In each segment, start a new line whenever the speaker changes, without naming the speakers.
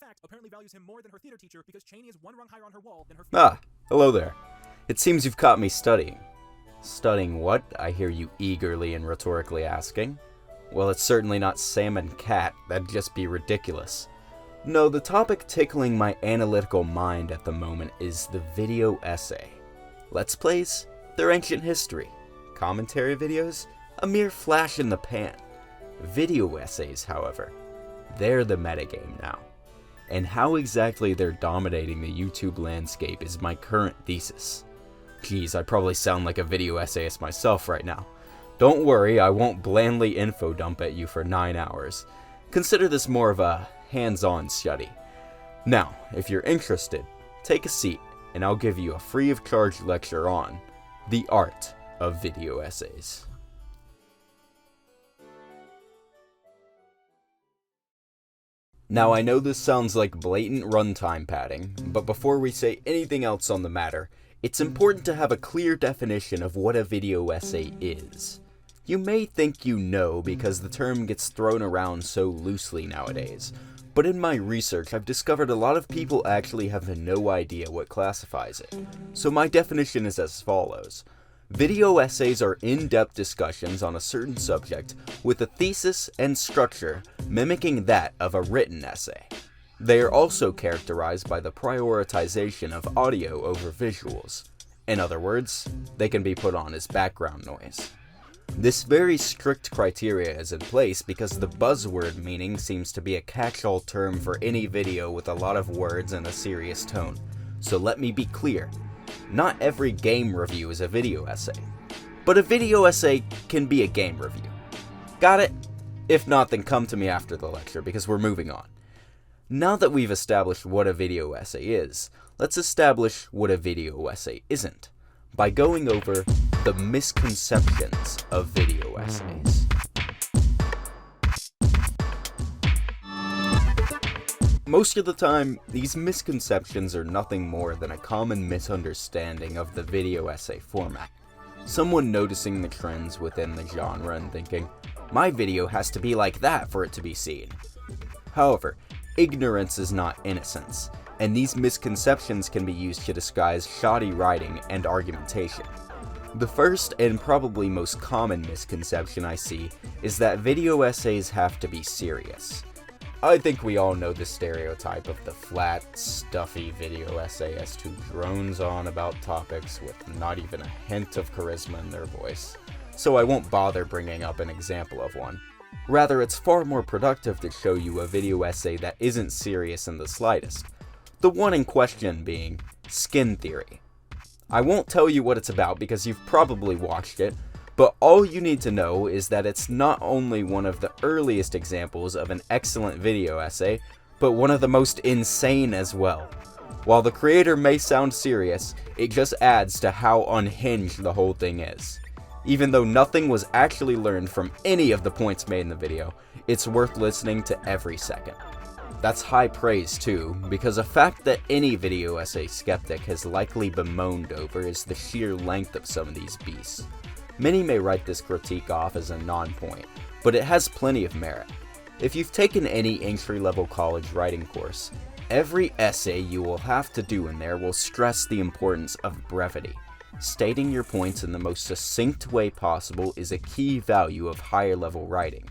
fact, apparently values him more than her theater teacher because Cheney is one rung higher on her wall than her.
Ah, hello there. It seems you've caught me studying. Studying what? I hear you eagerly and rhetorically asking. Well, it's certainly not Sam and Cat. That'd just be ridiculous. No, the topic tickling my analytical mind at the moment is the video essay. Let's Plays? They're ancient history. Commentary videos? A mere flash in the pan. Video essays, however, they're the metagame now. And how exactly they're dominating the YouTube landscape is my current thesis. Geez, I probably sound like a video essayist myself right now. Don't worry, I won't blandly info dump at you for 9 hours. Consider this more of a hands-on study. Now, if you're interested, take a seat and I'll give you a free of charge lecture on the art of video essays. Now, I know this sounds like blatant runtime padding, but before we say anything else on the matter, it's important to have a clear definition of what a video essay is. You may think you know because the term gets thrown around so loosely nowadays, but in my research I've discovered a lot of people actually have no idea what classifies it. So my definition is as follows. Video essays are in-depth discussions on a certain subject with a thesis and structure mimicking that of a written essay. They are also characterized by the prioritization of audio over visuals. In other words, they can be put on as background noise. This very strict criteria is in place because the buzzword meaning seems to be a catch-all term for any video with a lot of words and a serious tone. So let me be clear, not every game review is a video essay, but a video essay can be a game review. Got it? If not, then come to me after the lecture because we're moving on. Now that we've established what a video essay is, let's establish what a video essay isn't, by going over the misconceptions of video essays. Most of the time, these misconceptions are nothing more than a common misunderstanding of the video essay format. Someone noticing the trends within the genre and thinking, my video has to be like that for it to be seen. However, ignorance is not innocence, and these misconceptions can be used to disguise shoddy writing and argumentation. The first and probably most common misconception I see is that video essays have to be serious. I think we all know the stereotype of the flat, stuffy video essayist who drones on about topics with not even a hint of charisma in their voice, so I won't bother bringing up an example of one. Rather, it's far more productive to show you a video essay that isn't serious in the slightest. The one in question being Skin Theory. I won't tell you what it's about because you've probably watched it, but all you need to know is that it's not only one of the earliest examples of an excellent video essay, but one of the most insane as well. While the creator may sound serious, it just adds to how unhinged the whole thing is. Even though nothing was actually learned from any of the points made in the video, it's worth listening to every second. That's high praise too, because a fact that any video essay skeptic has likely bemoaned over is the sheer length of some of these beasts. Many may write this critique off as a non-point, but it has plenty of merit. If you've taken any entry-level college writing course, every essay you will have to do in there will stress the importance of brevity. Stating your points in the most succinct way possible is a key value of higher-level writing.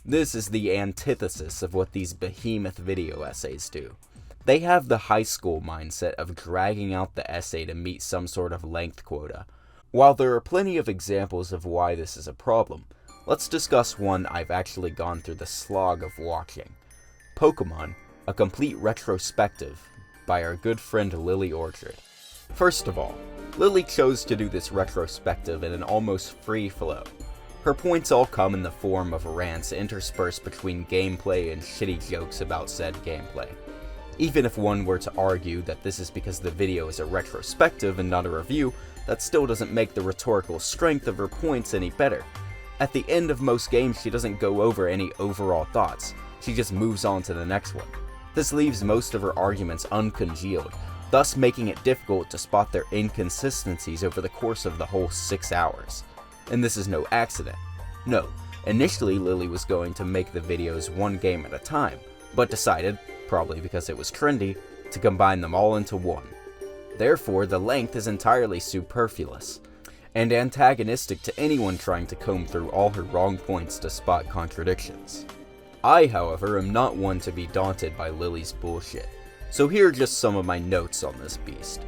This is the antithesis of what these behemoth video essays do. They have the high school mindset of dragging out the essay to meet some sort of length quota. While there are plenty of examples of why this is a problem, let's discuss one I've actually gone through the slog of watching. Pokemon, a complete retrospective by our good friend Lily Orchard. First of all, Lily chose to do this retrospective in an almost free flow. Her points all come in the form of rants interspersed between gameplay and shitty jokes about said gameplay. Even if one were to argue that this is because the video is a retrospective and not a review, that still doesn't make the rhetorical strength of her points any better. At the end of most games, she doesn't go over any overall thoughts, she just moves on to the next one. This leaves most of her arguments uncongealed, thus making it difficult to spot their inconsistencies over the course of the whole 6 hours. And this is no accident. No, initially Lily was going to make the videos one game at a time, but decided, probably because it was trendy, to combine them all into one. Therefore, the length is entirely superfluous, and antagonistic to anyone trying to comb through all her wrong points to spot contradictions. I, however, am not one to be daunted by Lily's bullshit, so here are just some of my notes on this beast.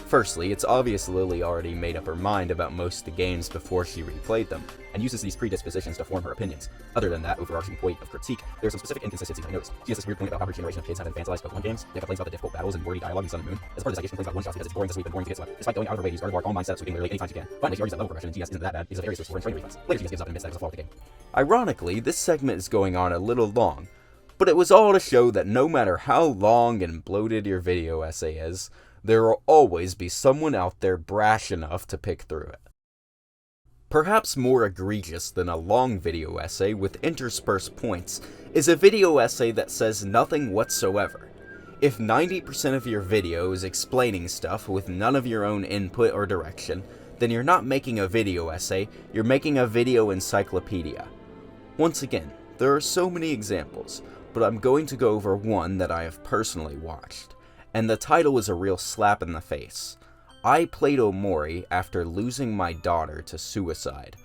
Firstly, it's obvious Lily already made up her mind about most of the games before she replayed them, and uses these predispositions to form her opinions. Other than that overarching point of critique, there are some specific inconsistencies I noticed. She has this weird point about how her generation of kids have infantilized Pokemon games, yet complains about the difficult battles and wordy dialogue in Sun and Moon. As part of this, she complains about one-shots because it's boring to sweep and boring to get swept. Despite going out of her way to use Gardevoir all mindset sweeping literally anytime she can. Finally, she argues that level progression in TS isn't that bad because of areas to explore and train reflex. Later, she just gives up and admits that it was a flaw of the game. Ironically, this segment is going on a little long, but it was all to show that no matter how long and bloated your video essay is, there will always be someone out there brash enough to pick through it. Perhaps more egregious than a long video essay with interspersed points is a video essay that says nothing whatsoever. If 90% of your video is explaining stuff with none of your own input or direction, then you're not making a video essay, you're making a video encyclopedia. Once again, there are so many examples, but I'm going to go over one that I have personally watched. And the title is a real slap in the face. I played Omori after losing my daughter to suicide.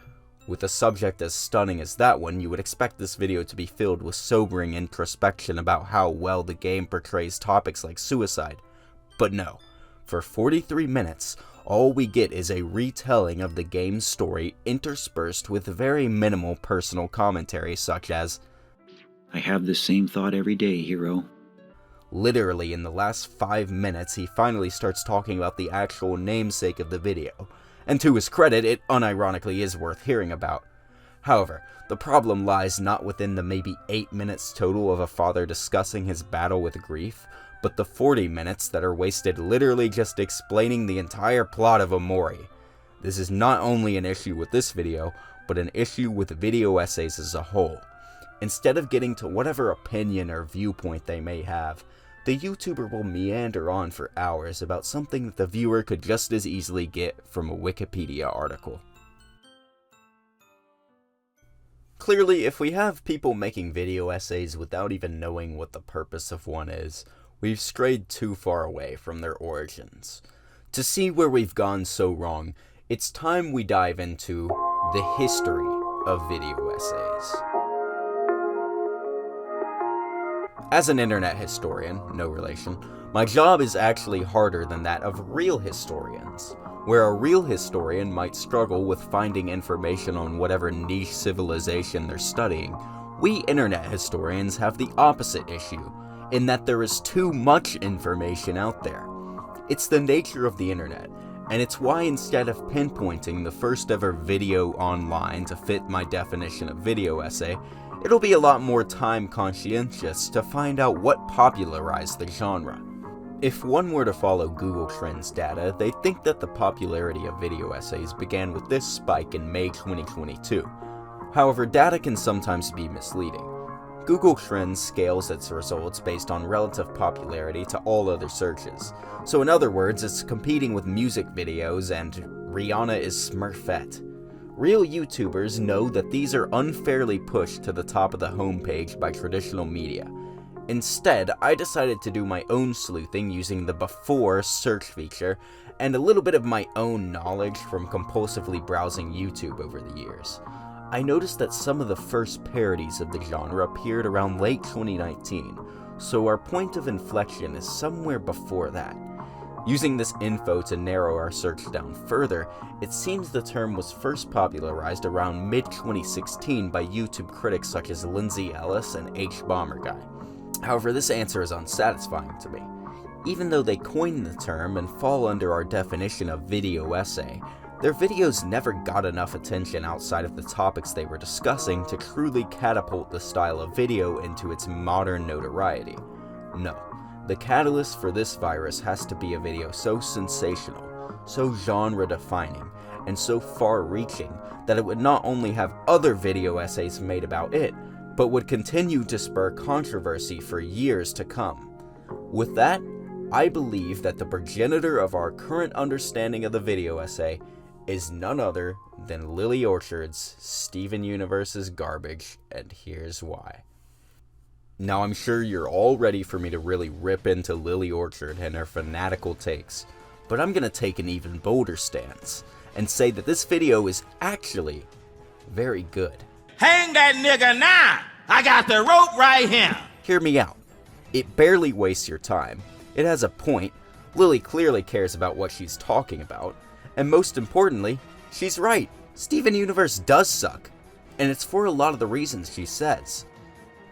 With a subject as stunning as that one, you would expect this video to be filled with sobering introspection about how well the game portrays topics like suicide. But no, for 43 minutes, all we get is a retelling of the game's story interspersed with very minimal personal commentary such as,
"I have the same thought every day, hero."
Literally, in the last 5 minutes, he finally starts talking about the actual namesake of the video, and to his credit, it unironically is worth hearing about. However, the problem lies not within the maybe 8 minutes total of a father discussing his battle with grief, but the 40 minutes that are wasted literally just explaining the entire plot of Omori. This is not only an issue with this video, but an issue with video essays as a whole. Instead of getting to whatever opinion or viewpoint they may have, the YouTuber will meander on for hours about something that the viewer could just as easily get from a Wikipedia article. Clearly, if we have people making video essays without even knowing what the purpose of one is, we've strayed too far away from their origins. To see where we've gone so wrong, it's time we dive into the history of video essays. As an internet historian, no relation, my job is actually harder than that of real historians. Where a real historian might struggle with finding information on whatever niche civilization they're studying, we internet historians have the opposite issue, in that there is too much information out there. It's the nature of the internet, and it's why instead of pinpointing the first ever video online to fit my definition of video essay, it'll be a lot more time conscientious to find out what popularized the genre. If one were to follow Google Trends data, they'd think that the popularity of video essays began with this spike in May 2022. However, data can sometimes be misleading. Google Trends scales its results based on relative popularity to all other searches. So in other words, it's competing with music videos and Rihanna is Smurfette. Real YouTubers know that these are unfairly pushed to the top of the homepage by traditional media. Instead, I decided to do my own sleuthing using the before search feature and a little bit of my own knowledge from compulsively browsing YouTube over the years. I noticed that some of the first parodies of the genre appeared around late 2019, so our point of inflection is somewhere before that. Using this info to narrow our search down further, it seems the term was first popularized around mid-2016 by YouTube critics such as Lindsay Ellis and H-Bomberguy. However, this answer is unsatisfying to me. Even though they coined the term and fall under our definition of video essay, their videos never got enough attention outside of the topics they were discussing to truly catapult the style of video into its modern notoriety. No. The catalyst for this virus has to be a video so sensational, so genre-defining, and so far-reaching that it would not only have other video essays made about it, but would continue to spur controversy for years to come. With that, I believe that the progenitor of our current understanding of the video essay is none other than Lily Orchard's Steven Universe's Garbage, and here's why. Now I'm sure you're all ready for me to really rip into Lily Orchard and her fanatical takes, but I'm gonna take an even bolder stance and say that this video is actually very good.
Hang that nigga now! I got the rope right here!
Hear me out. It barely wastes your time. It has a point. Lily clearly cares about what she's talking about. And most importantly, she's right. Steven Universe does suck. And it's for a lot of the reasons she says.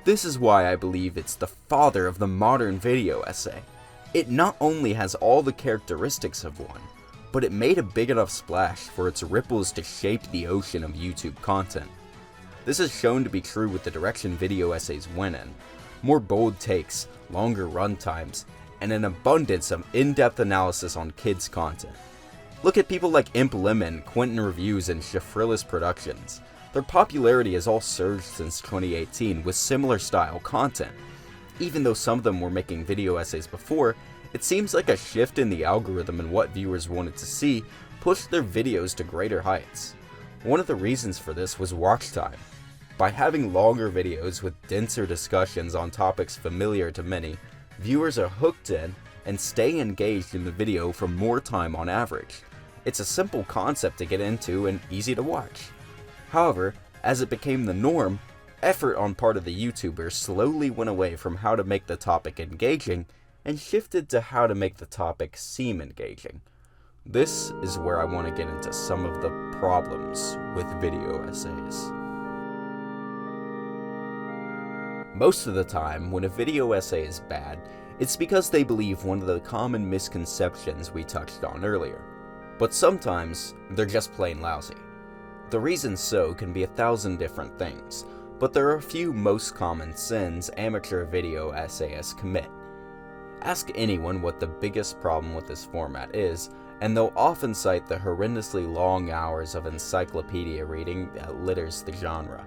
This is why I believe it's the father of the modern video essay. It not only has all the characteristics of one, but it made a big enough splash for its ripples to shape the ocean of YouTube content. This is shown to be true with the direction video essays went in. More bold takes, longer run times, and an abundance of in-depth analysis on kids' content. Look at people like Imp Lemon, Quentin Reviews, and Shafrillis Productions. Their popularity has all surged since 2018 with similar style content. Even though some of them were making video essays before, it seems like a shift in the algorithm and what viewers wanted to see pushed their videos to greater heights. One of the reasons for this was watch time. By having longer videos with denser discussions on topics familiar to many, viewers are hooked in and stay engaged in the video for more time on average. It's a simple concept to get into and easy to watch. However, as it became the norm, effort on part of the YouTubers slowly went away from how to make the topic engaging and shifted to how to make the topic seem engaging. This is where I want to get into some of the problems with video essays. Most of the time, when a video essay is bad, it's because they believe one of the common misconceptions we touched on earlier. But sometimes, they're just plain lousy. The reason so can be 1,000 different things, but there are a few most common sins amateur video essayists commit. Ask anyone what the biggest problem with this format is, and they'll often cite the horrendously long hours of encyclopedia reading that litters the genre.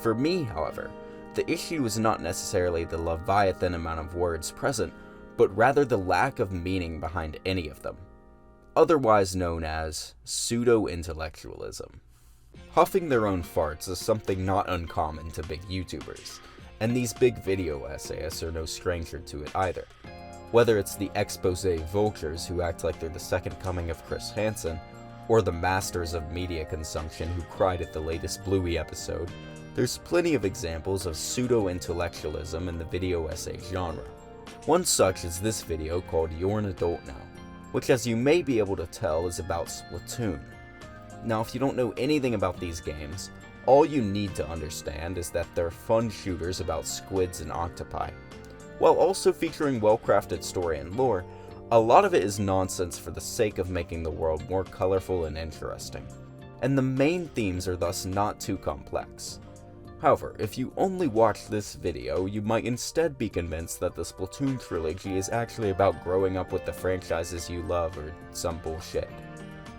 For me, however, the issue is not necessarily the Leviathan amount of words present, but rather the lack of meaning behind any of them. Otherwise known as pseudo-intellectualism. Huffing their own farts is something not uncommon to big YouTubers, and these big video essayists are no stranger to it either. Whether it's the expose vultures who act like they're the second coming of Chris Hansen, or the masters of media consumption who cried at the latest Bluey episode, there's plenty of examples of pseudo-intellectualism in the video essay genre. One such is this video called You're an Adult Now, which as you may be able to tell is about Splatoon. Now if you don't know anything about these games, all you need to understand is that they're fun shooters about squids and octopi. While also featuring well-crafted story and lore, a lot of it is nonsense for the sake of making the world more colorful and interesting. And the main themes are thus not too complex. However, if you only watch this video, you might instead be convinced that the Splatoon trilogy is actually about growing up with the franchises you love or some bullshit.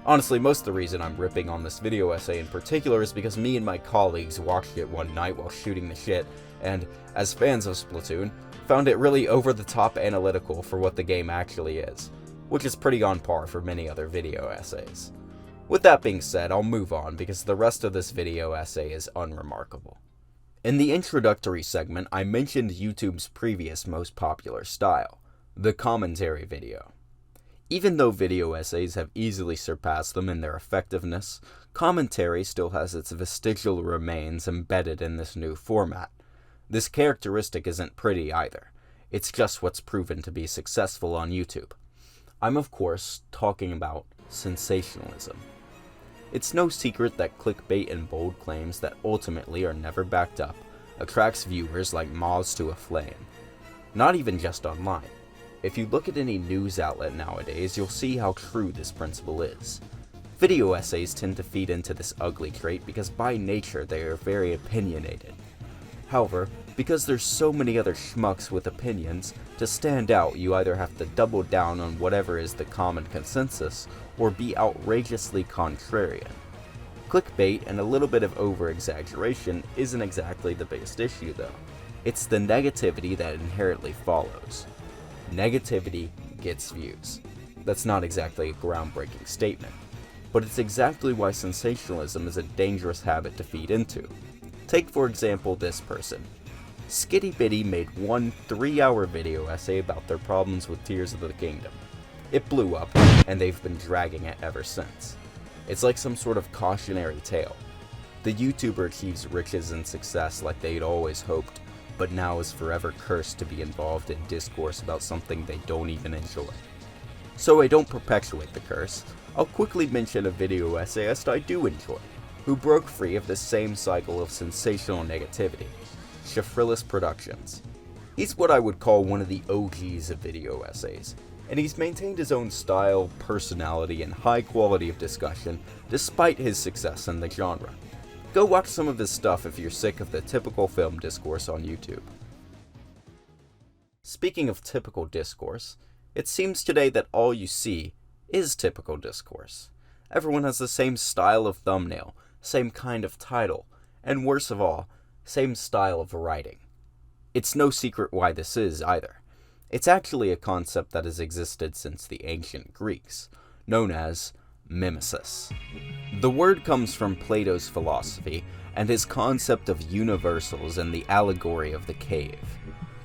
Honestly, most of the reason I'm ripping on this video essay in particular is because me and my colleagues watched it one night while shooting the shit, and, as fans of Splatoon, found it really over-the-top analytical for what the game actually is, which is pretty on par for many other video essays. With that being said, I'll move on because the rest of this video essay is unremarkable. In the introductory segment, I mentioned YouTube's previous most popular style, the commentary video. Even though video essays have easily surpassed them in their effectiveness, commentary still has its vestigial remains embedded in this new format. This characteristic isn't pretty either. It's just what's proven to be successful on YouTube. I'm of course talking about sensationalism. It's no secret that clickbait and bold claims that ultimately are never backed up attracts viewers like moths to a flame. Not even just online. If you look at any news outlet nowadays, you'll see how true this principle is. Video essays tend to feed into this ugly trait because by nature they are very opinionated. However, because there's so many other schmucks with opinions, to stand out you either have to double down on whatever is the common consensus, or be outrageously contrarian. Clickbait and a little bit of over-exaggeration isn't exactly the biggest issue though. It's the negativity that inherently follows. Negativity gets views. That's not exactly a groundbreaking statement, but it's exactly why sensationalism is a dangerous habit to feed into. Take for example this person. Skitty Bitty made one 3-hour video essay about their problems with Tears of the Kingdom. It blew up, and they've been dragging it ever since. It's like some sort of cautionary tale. The YouTuber achieves riches and success like they'd always hoped, but now is forever cursed to be involved in discourse about something they don't even enjoy. So I don't perpetuate the curse, I'll quickly mention a video essayist I do enjoy, who broke free of the same cycle of sensational negativity, Shafrillis Productions. He's what I would call one of the OGs of video essays, and he's maintained his own style, personality, and high quality of discussion despite his success in the genre. Go watch some of his stuff if you're sick of the typical film discourse on YouTube. Speaking of typical discourse, it seems today that all you see is typical discourse. Everyone has the same style of thumbnail, same kind of title, and worst of all, same style of writing. It's no secret why this is either. It's actually a concept that has existed since the ancient Greeks, known as mimesis. The word comes from Plato's philosophy and his concept of universals and the allegory of the cave.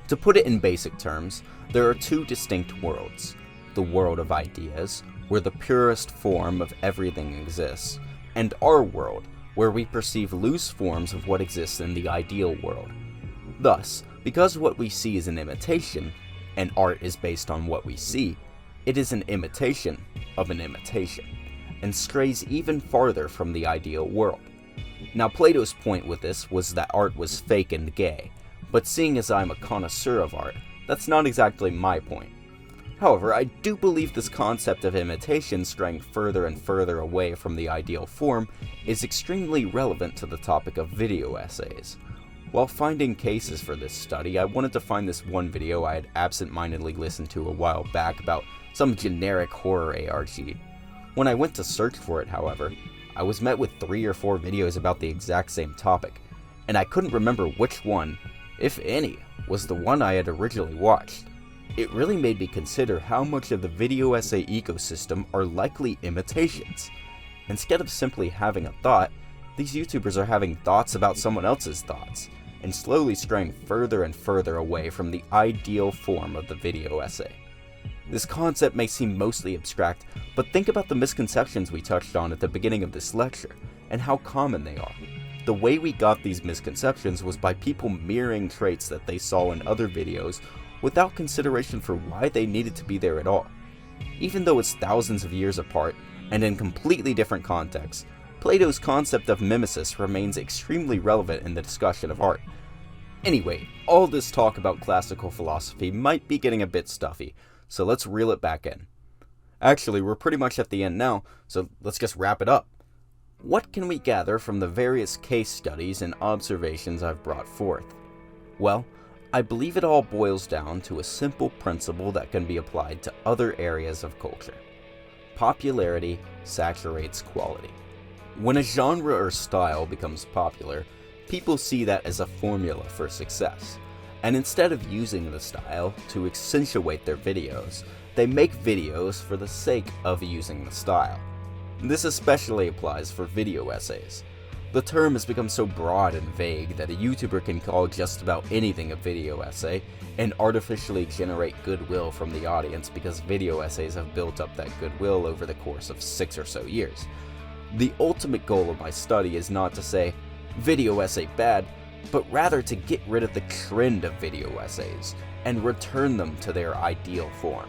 To put it in basic terms, there are two distinct worlds: the world of ideas, where the purest form of everything exists, and our world, where we perceive loose forms of what exists in the ideal world. Thus, because what we see is an imitation, and art is based on what we see, it is an imitation of an imitation, and strays even farther from the ideal world. Now, Plato's point with this was that art was fake and gay, but seeing as I'm a connoisseur of art, that's not exactly my point. However, I do believe this concept of imitation straying further and further away from the ideal form is extremely relevant to the topic of video essays. While finding cases for this study, I wanted to find this one video I had absent-mindedly listened to a while back about some generic horror ARG. When I went to search for it, however, I was met with 3 or 4 videos about the exact same topic, and I couldn't remember which one, if any, was the one I had originally watched. It really made me consider how much of the video essay ecosystem are likely imitations. Instead of simply having a thought, these YouTubers are having thoughts about someone else's thoughts, and slowly straying further and further away from the ideal form of the video essay. This concept may seem mostly abstract, but think about the misconceptions we touched on at the beginning of this lecture, and how common they are. The way we got these misconceptions was by people mirroring traits that they saw in other videos without consideration for why they needed to be there at all. Even though it's thousands of years apart, and in completely different contexts, Plato's concept of mimesis remains extremely relevant in the discussion of art. Anyway, all this talk about classical philosophy might be getting a bit stuffy, so let's reel it back in. Actually, we're pretty much at the end now, so let's just wrap it up. What can we gather from the various case studies and observations I've brought forth? Well, I believe it all boils down to a simple principle that can be applied to other areas of culture. Popularity saturates quality. When a genre or style becomes popular, people see that as a formula for success, and instead of using the style to accentuate their videos, they make videos for the sake of using the style. This especially applies for video essays. The term has become so broad and vague that a YouTuber can call just about anything a video essay and artificially generate goodwill from the audience because video essays have built up that goodwill over the course of 6 or so years. The ultimate goal of my study is not to say, video essay bad, but rather to get rid of the trend of video essays and return them to their ideal form.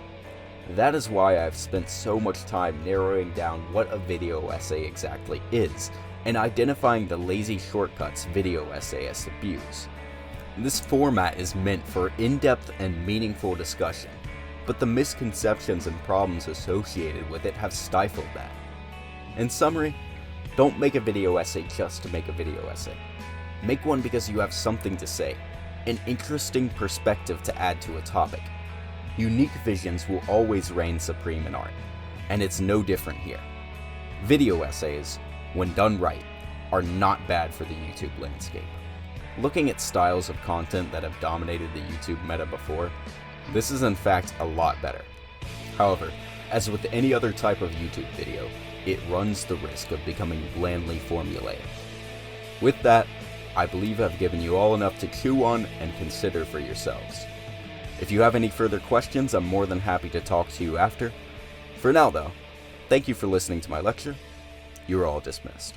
That is why I've spent so much time narrowing down what a video essay exactly is, and identifying the lazy shortcuts video essayists abuse. This format is meant for in-depth and meaningful discussion, but the misconceptions and problems associated with it have stifled that. In summary, don't make a video essay just to make a video essay. Make one because you have something to say, an interesting perspective to add to a topic. Unique visions will always reign supreme in art, and it's no different here. Video essays, when done right, are not bad for the YouTube landscape. Looking at styles of content that have dominated the YouTube meta before, this is in fact a lot better. However, as with any other type of YouTube video, it runs the risk of becoming blandly formulaic. With that, I believe I've given you all enough to chew on and consider for yourselves. If you have any further questions, I'm more than happy to talk to you after. For now though, thank you for listening to my lecture. You're all dismissed.